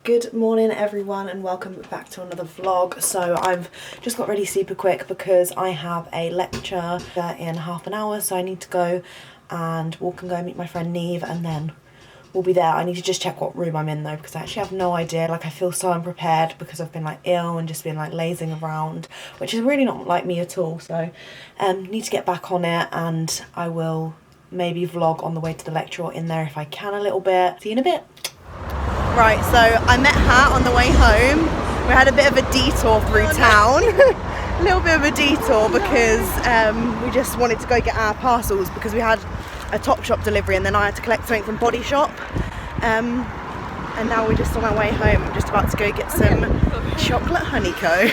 Good morning everyone and welcome back to another vlog. So I've just got ready super quick because I have a lecture in half an hour, so I need to go and walk and go meet my friend Neve and then we'll be there. I need to just check what room I'm in though because I actually have no idea. Like I feel so unprepared because I've been like ill and just been like lazing around, which is really not like me at all. So need to get back on it and I will maybe vlog on the way to the lecture or in there if I can a little bit. See you in a bit. Right, so I met Hat on the way home. We had a bit of a detour through town. A little bit of a detour because we just wanted to go get our parcels because we had a Topshop delivery and then I had to collect something from Body Shop. And now we're just on our way home. I'm just about to go get some chocolate honeycomb.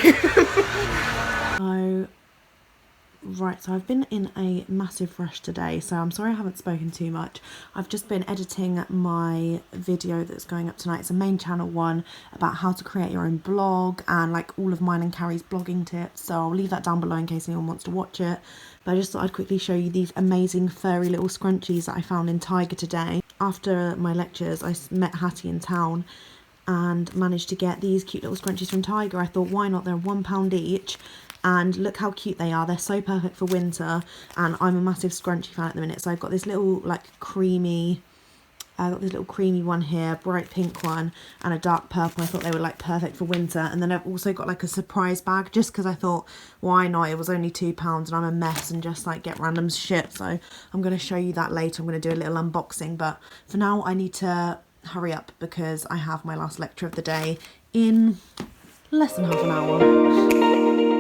Right, so I've been in a massive rush today, so I'm sorry I haven't spoken too much. I've just been editing my video that's going up tonight. It's a main channel one about how to create your own blog and like all of mine and Carrie's blogging tips. So I'll leave that down below in case anyone wants to watch it. But I just thought I'd quickly show you these amazing furry little scrunchies that I found in Tiger today. After my lectures, I met Hattie in town and managed to get these cute little scrunchies from Tiger. I thought, why not? They're £1 each. And look how cute they are. They're so perfect for winter and I'm a massive scrunchie fan at the minute. So I've got this little like creamy, one here, bright pink one and a dark purple. I thought they were like perfect for winter. And then I've also got like a surprise bag just because I thought why not, it was only £2 and I'm a mess and just like get random shit. So I'm going to show you that later. I'm going to do a little unboxing, but for now I need to hurry up because I have my last lecture of the day in less than half an hour.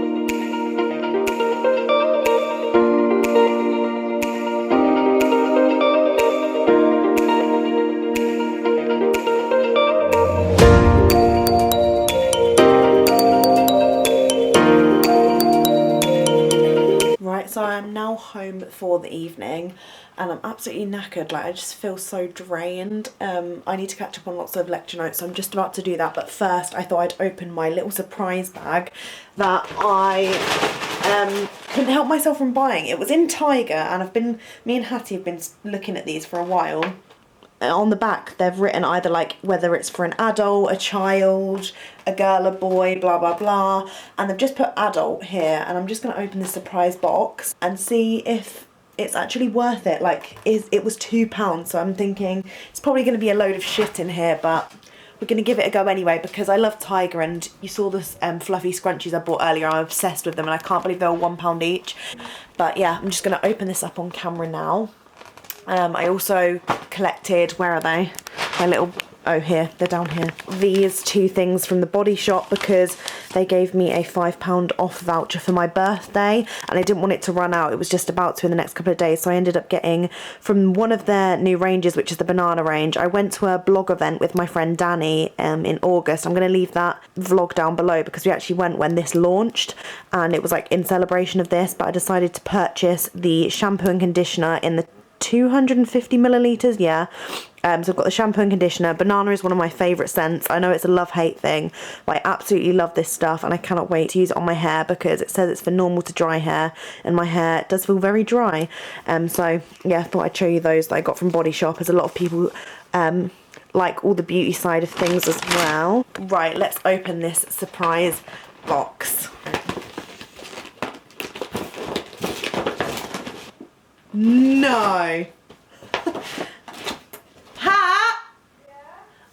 So I'm now home for the evening and I'm absolutely knackered. Like I just feel so drained. I need to catch up on lots of lecture notes, so I'm just about to do that. But first I thought I'd open my little surprise bag that I couldn't help myself from buying. It was in Tiger and me and Hattie have been looking at these for a while. On the back they've written either like whether it's for an adult, a child, a girl, a boy, blah blah blah, and they've just put adult here. And I'm just going to open this surprise box and see if it's actually worth it. Like it was £2, so I'm thinking it's probably going to be a load of shit in here, but we're going to give it a go anyway because I love Tiger and you saw this fluffy scrunchies I bought earlier. I'm obsessed with them and I can't believe they were £1 each. But yeah, I'm just going to open this up on camera now. I also collected, where are they? My little, oh here, they're down here. These two things from the Body Shop because they gave me a £5 off voucher for my birthday and I didn't want it to run out. It was just about to in the next couple of days, so I ended up getting from one of their new ranges, which is the banana range. I went to a blog event with my friend Danny in August. I'm going to leave that vlog down below because we actually went when this launched and it was like in celebration of this, but I decided to purchase the shampoo and conditioner in the 250 millilitres, yeah. So I've got the shampoo and conditioner. Banana is one of my favourite scents. I know it's a love-hate thing, but I absolutely love this stuff and I cannot wait to use it on my hair because it says it's for normal to dry hair and my hair does feel very dry. So yeah, I thought I'd show you those that I got from Body Shop, as a lot of people like all the beauty side of things as well. Right, let's open this surprise box. No. Hat?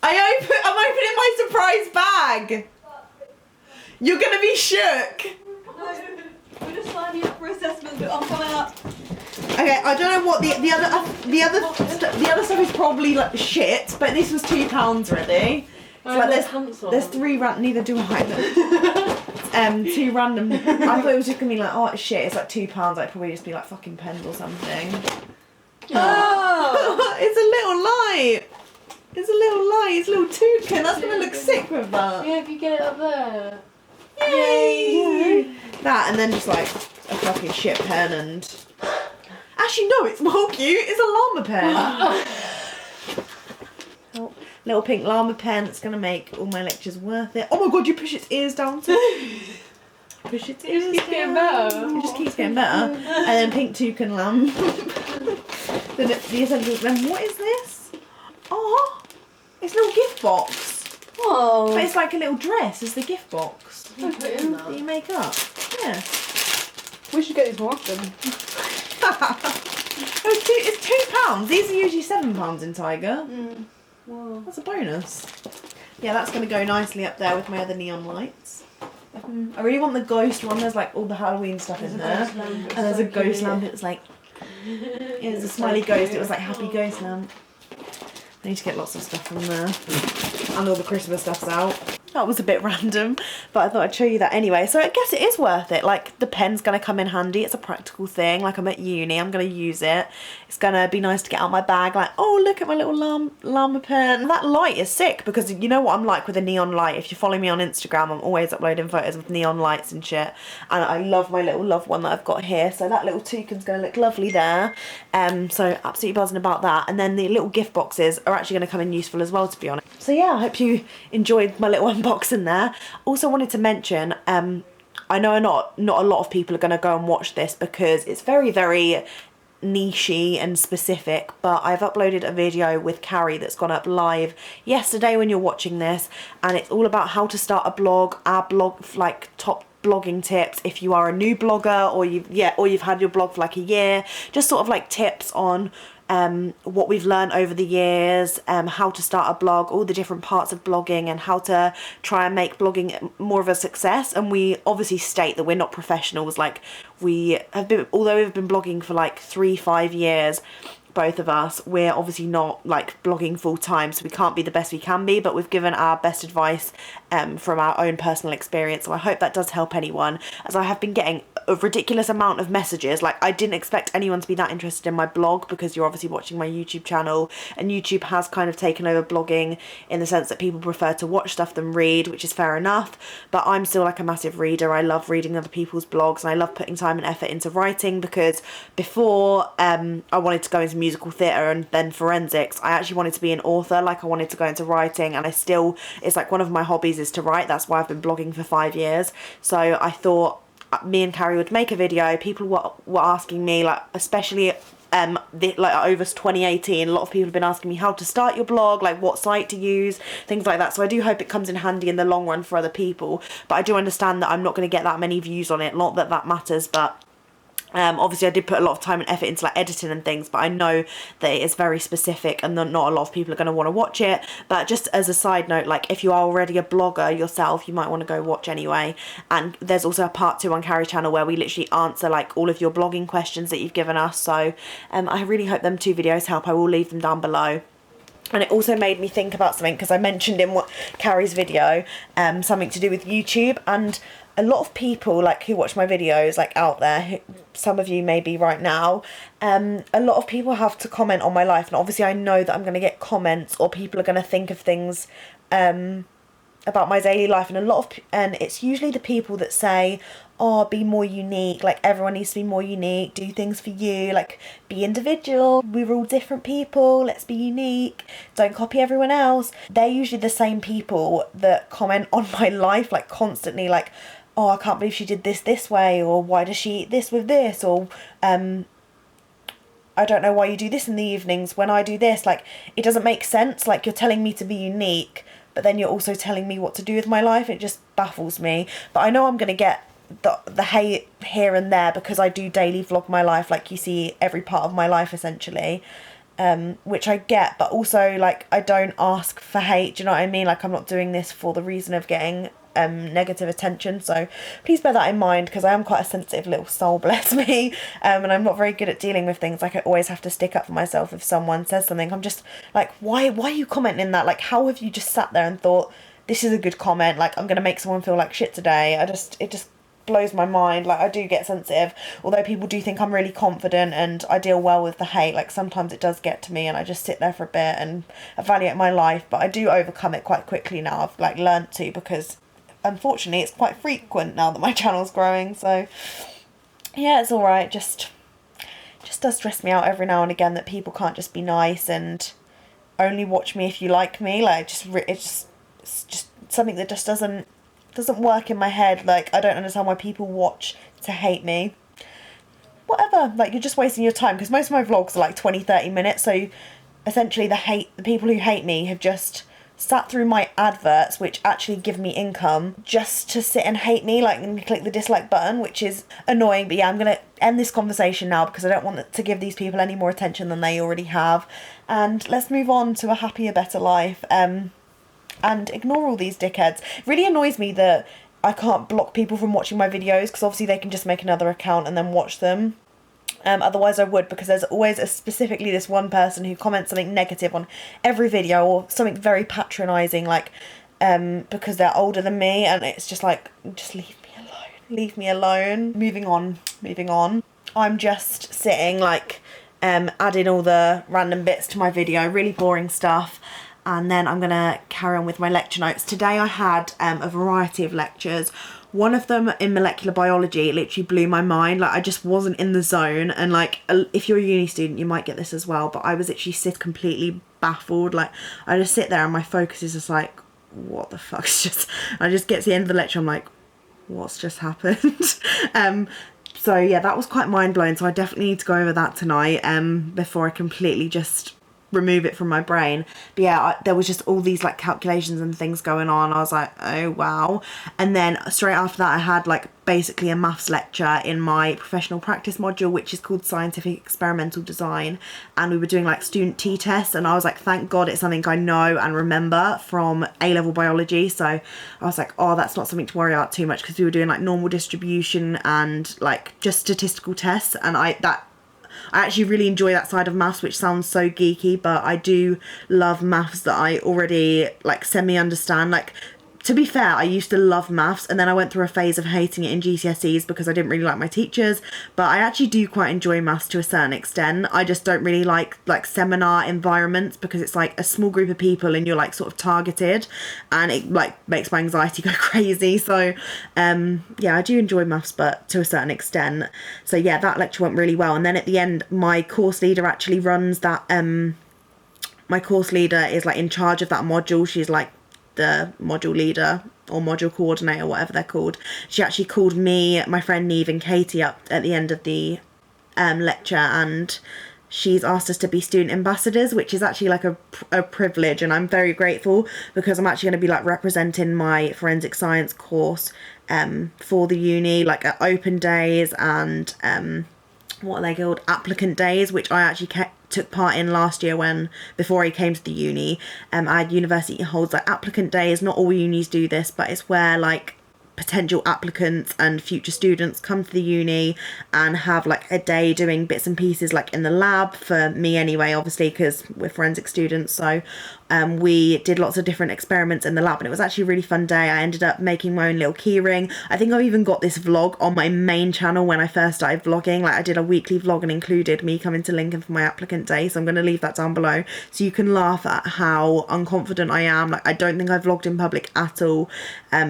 Yeah? I'm opening my surprise bag. You're gonna be shook. No, we're just signing up for assessment, but I'm coming up. Okay, I don't know what the other stuff is probably like shit, but this was £2 already. So like there's 3 random, neither do I. 2 random. I thought it was just gonna be like, oh it's shit, it's like £2. I'd probably just be like fucking pens or something. Oh, it's a little light. It's a little light. It's a little toucan. That's gonna look sick with that. Yeah, if you get it up there. Yay! That and then just like a fucking shit pen and. Actually no, it's more cute. It's a llama pen. Oh, little pink llama pen that's gonna make all my lectures worth it. Oh my god, you push its ears down too. Push its ears down. It just keeps getting better. It just keeps getting better. And then pink toucan lamb. The essentials. Then what is this? Oh, it's a little gift box. Oh. But it's like a little dress. It's the gift box. You put it in That you make up. Yeah. We should get these more often. It's £2. These are usually £7 in Tiger. Wow. That's a bonus. Yeah, that's going to go nicely up there with my other neon lights. I really want the ghost one. There's like all the Halloween stuff in there. And there's a ghost lamp. It's like, it was a smiley ghost. It was like happy ghost lamp. I need to get lots of stuff from there. And all the Christmas stuff's out. That was a bit random, but I thought I'd show you that anyway. So I guess it is worth it. Like, the pen's going to come in handy. It's a practical thing. Like, I'm at uni. I'm going to use it. It's going to be nice to get out my bag. Like, oh, look at my little llama pen. That light is sick because you know what I'm like with a neon light. If you follow me on Instagram, I'm always uploading photos with neon lights and shit. And I love my little love one that I've got here. So that little toucan's going to look lovely there. So absolutely buzzing about that. And then the little gift boxes are actually going to come in useful as well, to be honest. So yeah, I hope you enjoyed my little unboxing there. Also wanted to mention, I know not a lot of people are going to go and watch this because it's very, very nichey and specific, but I've uploaded a video with Carrie that's gone up live yesterday when you're watching this, and it's all about how to start a blog, our blog, like top blogging tips if you are a new blogger or you've had your blog for like a year, just sort of like tips on what we've learned over the years, how to start a blog, all the different parts of blogging and how to try and make blogging more of a success. And we obviously state that we're not professionals. Like, we have been, although we've been blogging for like 3-5 years, both of us, we're obviously not like blogging full time, so we can't be the best we can be, but we've given our best advice from our own personal experience. So I hope that does help anyone, as I have been getting a ridiculous amount of messages. Like, I didn't expect anyone to be that interested in my blog because you're obviously watching my YouTube channel, and YouTube has kind of taken over blogging in the sense that people prefer to watch stuff than read, which is fair enough, but I'm still like a massive reader. I love reading other people's blogs, and I love putting time and effort into writing, because before I wanted to go into musical theatre and then forensics, I actually wanted to be an author. Like, I wanted to go into writing, and it's like one of my hobbies is to write. That's why I've been blogging for 5 years. So I thought me and Carrie would make a video. People were asking me, like, especially like over 2018, a lot of people have been asking me how to start your blog, like what site to use, things like that. So I do hope it comes in handy in the long run for other people, but I do understand that I'm not going to get that many views on it. Not that that matters, but obviously I did put a lot of time and effort into like editing and things, but I know that it is very specific and not a lot of people are going to want to watch it. But just as a side note, like, if you are already a blogger yourself, you might want to go watch anyway. And there's also a part 2 on Carrie's channel where we literally answer like all of your blogging questions that you've given us. So I really hope them 2 videos help. I will leave them down below. And it also made me think about something, because I mentioned in Carrie's video something to do with YouTube, and a lot of people like who watch my videos, like out there, some of you maybe right now, a lot of people have to comment on my life, and obviously I know that I'm going to get comments, or people are going to think of things about my daily life, and it's usually the people that say, oh, be more unique, like everyone needs to be more unique, do things for you, like be individual, we're all different people, let's be unique, don't copy everyone else. They're usually the same people that comment on my life, like constantly, like, oh, I can't believe she did this way, or why does she eat this with this, or I don't know why you do this in the evenings when I do this. Like, it doesn't make sense. Like, you're telling me to be unique, but then you're also telling me what to do with my life. It just baffles me. But I know I'm going to get the hate here and there, because I do daily vlog my life, like you see every part of my life essentially, which I get, but also like I don't ask for hate, do you know what I mean? Like, I'm not doing this for the reason of getting negative attention, so please bear that in mind, because I am quite a sensitive little soul, bless me, and I'm not very good at dealing with things. Like, I always have to stick up for myself if someone says something. I'm just like, why are you commenting that? Like, how have you just sat there and thought this is a good comment, like I'm gonna make someone feel like shit today? It just blows my mind. Like, I do get sensitive, although people do think I'm really confident and I deal well with the hate. Like, sometimes it does get to me and I just sit there for a bit and evaluate my life, but I do overcome it quite quickly now. I've like learnt to, because unfortunately it's quite frequent now that my channel's growing. So yeah, it's alright. Just does stress me out every now and again that people can't just be nice and only watch me if you like me. Like, it's just something that just doesn't work in my head. Like, I don't understand why people watch to hate me. Whatever, like, you're just wasting your time, because most of my vlogs are like 20-30 minutes, so essentially the people who hate me have just sat through my adverts, which actually give me income, just to sit and hate me, like, and click the dislike button, which is annoying. But yeah, I'm gonna end this conversation now because I don't want to give these people any more attention than they already have, and let's move on to a happier, better life, and ignore all these dickheads. It really annoys me that I can't block people from watching my videos, because obviously they can just make another account and then watch them. Otherwise I would, because there's always specifically this one person who comments something negative on every video, or something very patronising, like because they're older than me, and it's just like, just leave me alone. Moving on. I'm just sitting, like, adding all the random bits to my video, really boring stuff, and then I'm gonna carry on with my lecture notes. Today I had a variety of lectures. One of them in molecular biology, it literally blew my mind. Like, I just wasn't in the zone, and like, if you're a uni student you might get this as well, but I was literally completely baffled. Like, I just sit there and my focus is just like, what the fuck? I just get to the end of the lecture, I'm like, what's just happened? So yeah, that was quite mind-blowing, so I definitely need to go over that tonight before I completely just remove it from my brain. But yeah, there was just all these like calculations and things going on. I was like, oh wow. And then straight after that I had like basically a maths lecture in my professional practice module, which is called scientific experimental design, and we were doing like student t-tests, and I was like, thank god it's something I know and remember from A-level biology. So I was like, oh, that's not something to worry about too much, because we were doing like normal distribution and like just statistical tests, and I actually really enjoy that side of maths, which sounds so geeky, but I do love maths that I already like semi-understand. Like, to be fair, I used to love maths, and then I went through a phase of hating it in GCSEs because I didn't really like my teachers, but I actually do quite enjoy maths to a certain extent. I just don't really like seminar environments, because it's like a small group of people and you're like sort of targeted, and it like makes my anxiety go crazy. So yeah, I do enjoy maths, but to a certain extent. So yeah, that lecture went really well. And then at the end, my course leader actually runs that, my course leader is like in charge of that module. She's like the module leader or module coordinator, whatever they're called. She actually called me, my friend Neve, and Katie up at the end of the lecture, and she's asked us to be student ambassadors, which is actually like a privilege, and I'm very grateful, because I'm actually going to be like representing my forensic science course for the uni, like at open days and what are they called, applicant days, which I actually took part in last year before I came to the uni. Our university holds like applicant days. Not all unis do this, but it's where like potential applicants and future students come to the uni and have like a day doing bits and pieces, like in the lab, for me anyway, obviously, because we're forensic students. So we did lots of different experiments in the lab, and it was actually a really fun day. I ended up making my own little keyring. I think I've even got this vlog on my main channel when I first started vlogging. Like, I did a weekly vlog and included me coming to Lincoln for my applicant day, so I'm going to leave that down below so you can laugh at how unconfident I am. Like, I don't think I vlogged in public at all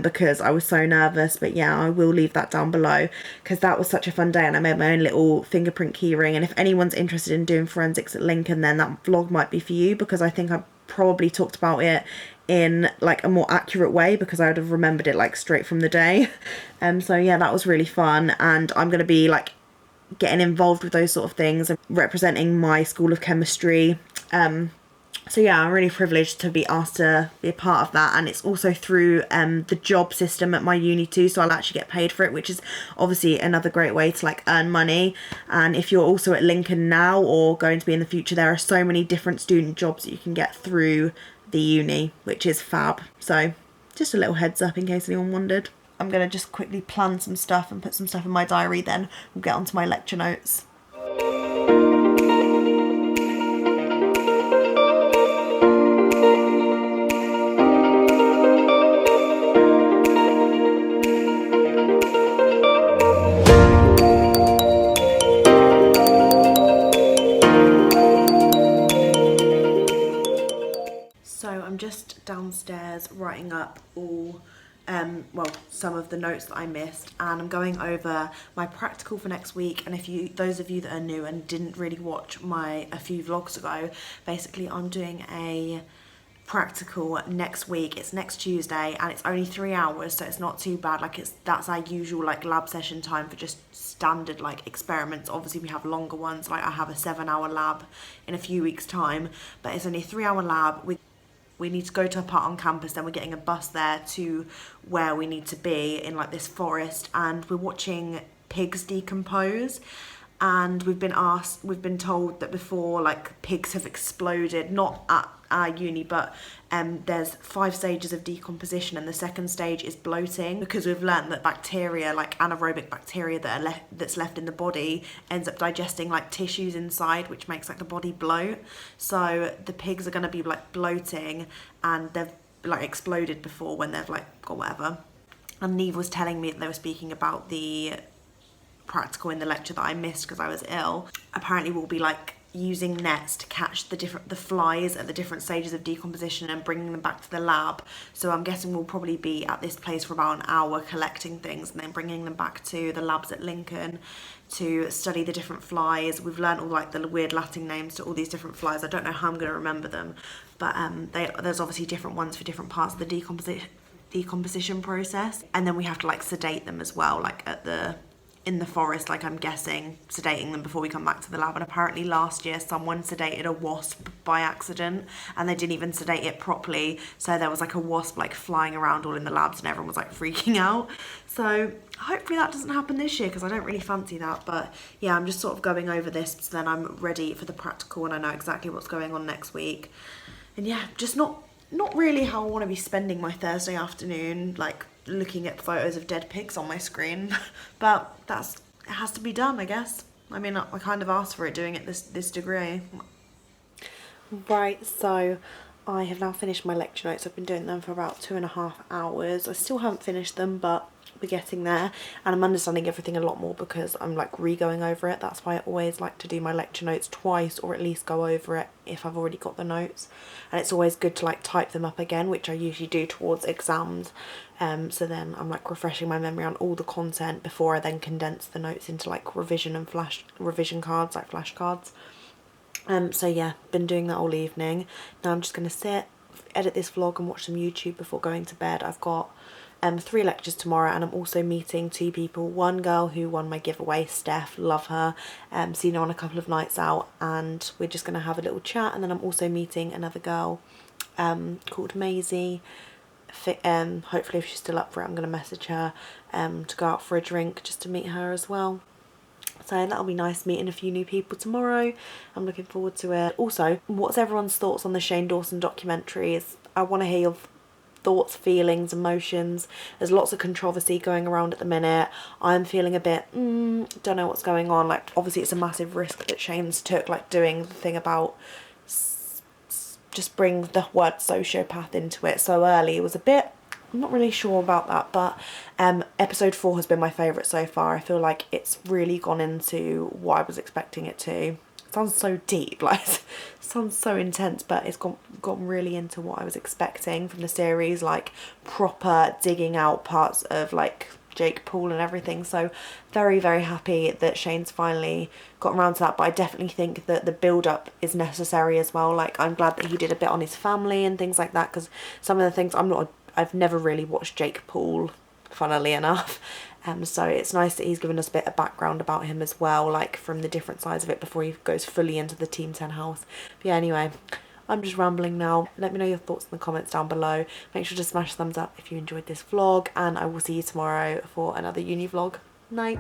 because I was so nervous. But yeah, I will leave that down below, because that was such a fun day, and I made my own little fingerprint keyring. And if anyone's interested in doing forensics at Lincoln, then that vlog might be for you, because I think I probably talked about it in like a more accurate way, because I would have remembered it like straight from the day. So yeah, that was really fun, and I'm going to be like getting involved with those sort of things and representing my school of chemistry. So yeah, I'm really privileged to be asked to be a part of that, and it's also through the job system at my uni too, so I'll actually get paid for it, which is obviously another great way to like earn money. And if you're also at Lincoln now or going to be in the future, there are so many different student jobs that you can get through the uni, which is fab. So just a little heads up in case anyone wondered. I'm going to just quickly plan some stuff and put some stuff in my diary, then we'll get on to my lecture notes. Just downstairs writing up all well, some of the notes that I missed, and I'm going over my practical for next week. And those of you that are new and didn't really watch a few vlogs ago, basically I'm doing a practical next week. It's next Tuesday, and it's only 3 hours, so it's not too bad. Like, that's our usual like lab session time for just standard like experiments. Obviously we have longer ones, like I have a 7-hour lab in a few weeks time, but it's only a 3-hour lab with we need to go to a part on campus, then we're getting a bus there to where we need to be in like this forest, and we're watching pigs decompose. And we've been told that before, like, pigs have exploded, not at our uni, but there's 5 stages of decomposition, and the second stage is bloating, because we've learned that bacteria, like anaerobic bacteria that's left in the body, ends up digesting like tissues inside, which makes like the body bloat. So the pigs are going to be like bloating, and they've like exploded before when they've like got whatever. And Neve was telling me that they were speaking about the practical in the lecture that I missed because I was ill. Apparently we'll be like using nets to catch the flies at the different stages of decomposition and bringing them back to the lab. So I'm guessing we'll probably be at this place for about an hour collecting things and then bringing them back to the labs at Lincoln to study the different flies. We've learned all like the weird Latin names to all these different flies. I don't know how I'm going to remember them, but there's obviously different ones for different parts of the decomposition process. And then we have to like sedate them as well, like in the forest, like I'm guessing, sedating them before we come back to the lab. And apparently last year someone sedated a wasp by accident, and they didn't even sedate it properly, so there was like a wasp like flying around all in the labs and everyone was like freaking out. So hopefully that doesn't happen this year, because I don't really fancy that. But yeah, I'm just sort of going over this so then I'm ready for the practical and I know exactly what's going on next week. And yeah, just not really how I want to be spending my Thursday afternoon, like looking at photos of dead pigs on my screen. But it has to be done, I guess. I mean, I kind of asked for it doing it this degree. Right, so I have now finished my lecture notes. I've been doing them for about 2.5 hours. I still haven't finished them, but we're getting there, and I'm understanding everything a lot more because I'm like re-going over it. That's why I always like to do my lecture notes twice, or at least go over it if I've already got the notes. And it's always good to like type them up again, which I usually do towards exams. So then I'm like refreshing my memory on all the content before I then condense the notes into like revision cards, like flashcards. So yeah, been doing that all evening. Now I'm just going to sit, edit this vlog and watch some YouTube before going to bed. I've got 3 lectures tomorrow, and I'm also meeting 2 people. One girl who won my giveaway, Steph, love her, seen her on a couple of nights out, and we're just going to have a little chat. And then I'm also meeting another girl called Maisie. Hopefully if she's still up for it, I'm going to message her to go out for a drink just to meet her as well. So that'll be nice, meeting a few new people tomorrow. I'm looking forward to it. Also, what's everyone's thoughts on the Shane Dawson documentaries? I want to hear your thoughts, feelings, emotions. There's lots of controversy going around at the minute. I'm feeling a bit, don't know what's going on. Like, obviously it's a massive risk that Shane's took, like doing the thing about just bring the word sociopath into it so early. It was a bit, I'm not really sure about that, but episode 4 has been my favourite so far. I feel like it's really gone into what I was expecting it to. It sounds so deep, like it sounds so intense, but it's gone really into what I was expecting from the series, like proper digging out parts of like Jake Paul and everything. So very, very happy that Shane's finally gotten around to that, but I definitely think that the build-up is necessary as well. Like, I'm glad that he did a bit on his family and things like that, because some of the things I've never really watched Jake Paul, funnily enough. So it's nice that he's given us a bit of background about him as well, like from the different sides of it before he goes fully into the Team 10 house. But yeah, anyway, I'm just rambling now. Let me know your thoughts in the comments down below. Make sure to smash thumbs up if you enjoyed this vlog, and I will see you tomorrow for another uni vlog. Night.